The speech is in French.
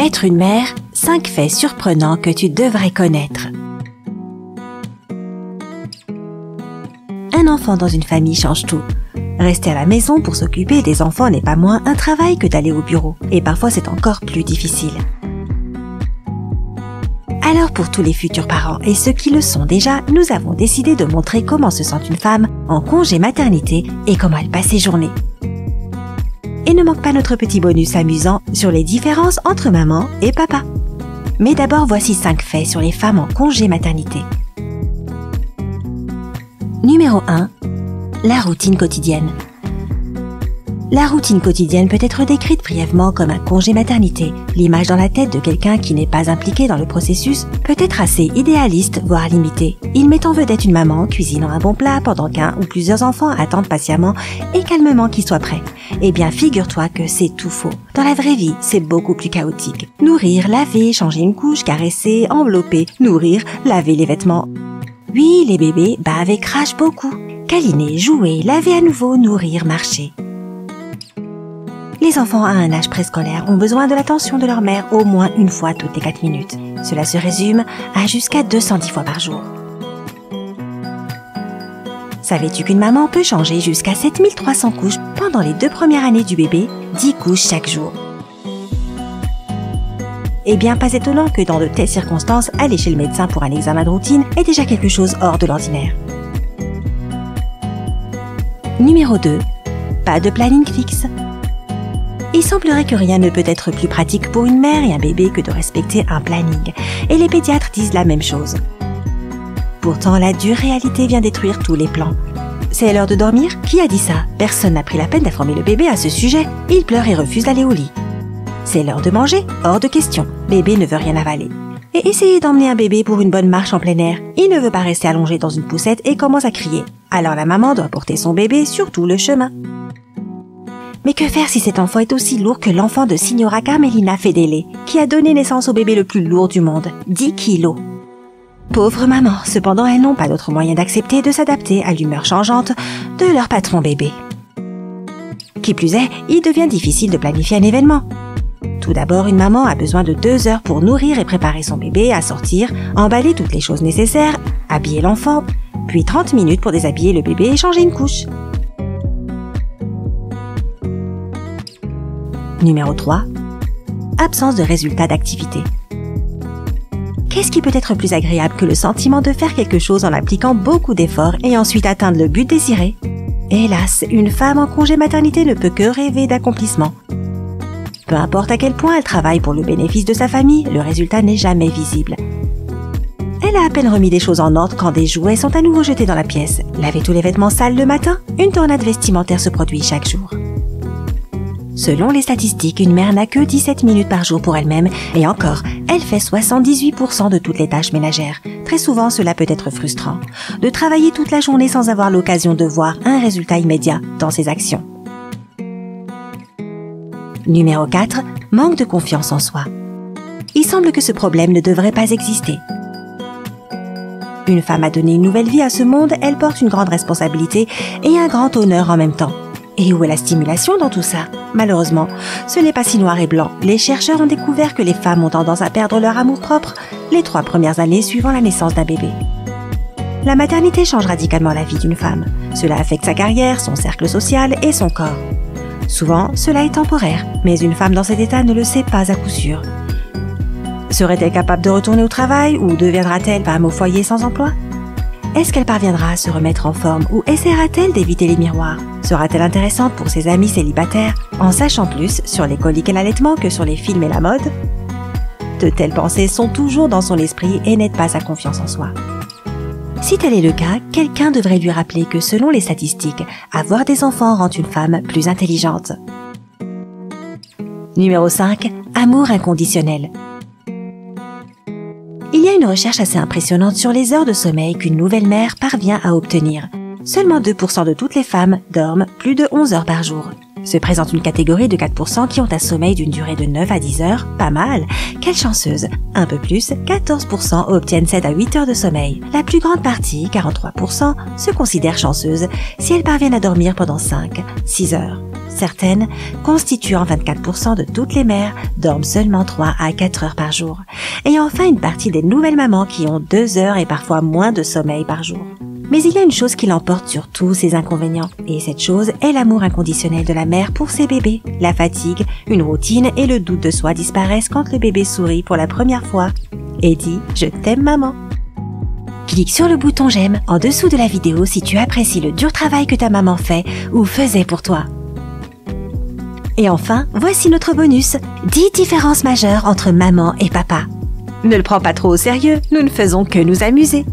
Être une mère, 5 faits surprenants que tu devrais connaître. Un enfant dans une famille change tout. Rester à la maison pour s'occuper des enfants n'est pas moins un travail que d'aller au bureau, et parfois c'est encore plus difficile. Alors pour tous les futurs parents et ceux qui le sont déjà, nous avons décidé de montrer comment se sent une femme en congé maternité et comment elle passe ses journées. Et ne manque pas notre petit bonus amusant sur les différences entre maman et papa. Mais d'abord, voici 5 faits sur les femmes en congé maternité. Numéro 1. La routine quotidienne. La routine quotidienne peut être décrite brièvement comme un congé maternité. L'image dans la tête de quelqu'un qui n'est pas impliqué dans le processus peut être assez idéaliste, voire limitée. Il met en vedette une maman cuisinant un bon plat pendant qu'un ou plusieurs enfants attendent patiemment et calmement qu'il soit prêt. Eh bien, figure-toi que c'est tout faux. Dans la vraie vie, c'est beaucoup plus chaotique. Nourrir, laver, changer une couche, caresser, envelopper, nourrir, laver les vêtements. Oui, les bébés bavent et crachent beaucoup. Câliner, jouer, laver à nouveau, nourrir, marcher. Les enfants à un âge préscolaire ont besoin de l'attention de leur mère au moins une fois toutes les 4 minutes. Cela se résume à jusqu'à 210 fois par jour. Savais-tu qu'une maman peut changer jusqu'à 7300 couches pendant les 2 premières années du bébé, 10 couches chaque jour? Eh bien, pas étonnant que dans de telles circonstances, aller chez le médecin pour un examen de routine est déjà quelque chose hors de l'ordinaire. Numéro 2. Pas de planning fixe. Il semblerait que rien ne peut être plus pratique pour une mère et un bébé que de respecter un planning. Et les pédiatres disent la même chose. Pourtant, la dure réalité vient détruire tous les plans. C'est l'heure de dormir? Qui a dit ça? Personne n'a pris la peine d'informer le bébé à ce sujet. Il pleure et refuse d'aller au lit. C'est l'heure de manger? Hors de question. Bébé ne veut rien avaler. Et essayez d'emmener un bébé pour une bonne marche en plein air. Il ne veut pas rester allongé dans une poussette et commence à crier. Alors la maman doit porter son bébé sur tout le chemin. Mais que faire si cet enfant est aussi lourd que l'enfant de Signora Carmelina Fedele, qui a donné naissance au bébé le plus lourd du monde, 10 kilos. Pauvre maman, cependant elles n'ont pas d'autre moyen d'accepter de s'adapter à l'humeur changeante de leur patron bébé. Qui plus est, il devient difficile de planifier un événement. Tout d'abord, une maman a besoin de 2 heures pour nourrir et préparer son bébé à sortir, emballer toutes les choses nécessaires, habiller l'enfant, puis 30 minutes pour déshabiller le bébé et changer une couche. Numéro 3. Absence de résultats d'activité. Qu'est-ce qui peut être plus agréable que le sentiment de faire quelque chose en appliquant beaucoup d'efforts et ensuite atteindre le but désiré? Hélas, une femme en congé maternité ne peut que rêver d'accomplissement. Peu importe à quel point elle travaille pour le bénéfice de sa famille, le résultat n'est jamais visible. Elle a à peine remis des choses en ordre quand des jouets sont à nouveau jetés dans la pièce. Laver tous les vêtements sales le matin, une tornade vestimentaire se produit chaque jour. Selon les statistiques, une mère n'a que 17 minutes par jour pour elle-même et encore, elle fait 78% de toutes les tâches ménagères. Très souvent, cela peut être frustrant. De travailler toute la journée sans avoir l'occasion de voir un résultat immédiat dans ses actions. Numéro 4. Manque de confiance en soi. Il semble que ce problème ne devrait pas exister. Une femme a donné une nouvelle vie à ce monde, elle porte une grande responsabilité et un grand honneur en même temps. Et où est la stimulation dans tout ça? Malheureusement, ce n'est pas si noir et blanc. Les chercheurs ont découvert que les femmes ont tendance à perdre leur amour-propre les 3 premières années suivant la naissance d'un bébé. La maternité change radicalement la vie d'une femme. Cela affecte sa carrière, son cercle social et son corps. Souvent, cela est temporaire, mais une femme dans cet état ne le sait pas à coup sûr. Serait-elle capable de retourner au travail ou deviendra-t-elle femme au foyer sans emploi? Est-ce qu'elle parviendra à se remettre en forme ou essaiera-t-elle d'éviter les miroirs? Sera-t-elle intéressante pour ses amis célibataires en sachant plus sur les coliques et l'allaitement que sur les films et la mode? De telles pensées sont toujours dans son esprit et n'aident pas sa confiance en soi. Si tel est le cas, quelqu'un devrait lui rappeler que selon les statistiques, avoir des enfants rend une femme plus intelligente. Numéro 5. Amour inconditionnel. Il y a une recherche assez impressionnante sur les heures de sommeil qu'une nouvelle mère parvient à obtenir. Seulement 2% de toutes les femmes dorment plus de 11 heures par jour. Se présente une catégorie de 4% qui ont un sommeil d'une durée de 9 à 10 heures, pas mal. Quelle chanceuse. Un peu plus, 14% obtiennent 7 à 8 heures de sommeil. La plus grande partie, 43%, se considèrent chanceuses si elles parviennent à dormir pendant 5, 6 heures. Certaines, constituant 24% de toutes les mères, dorment seulement 3 à 4 heures par jour. Et enfin une partie des nouvelles mamans qui ont 2 heures et parfois moins de sommeil par jour. Mais il y a une chose qui l'emporte sur tous ces inconvénients. Et cette chose est l'amour inconditionnel de la mère pour ses bébés. La fatigue, une routine et le doute de soi disparaissent quand le bébé sourit pour la première fois et dit « Je t'aime maman ». Clique sur le bouton « J'aime » en dessous de la vidéo si tu apprécies le dur travail que ta maman fait ou faisait pour toi. Et enfin, voici notre bonus, 10 différences majeures entre maman et papa. Ne le prends pas trop au sérieux, nous ne faisons que nous amuser.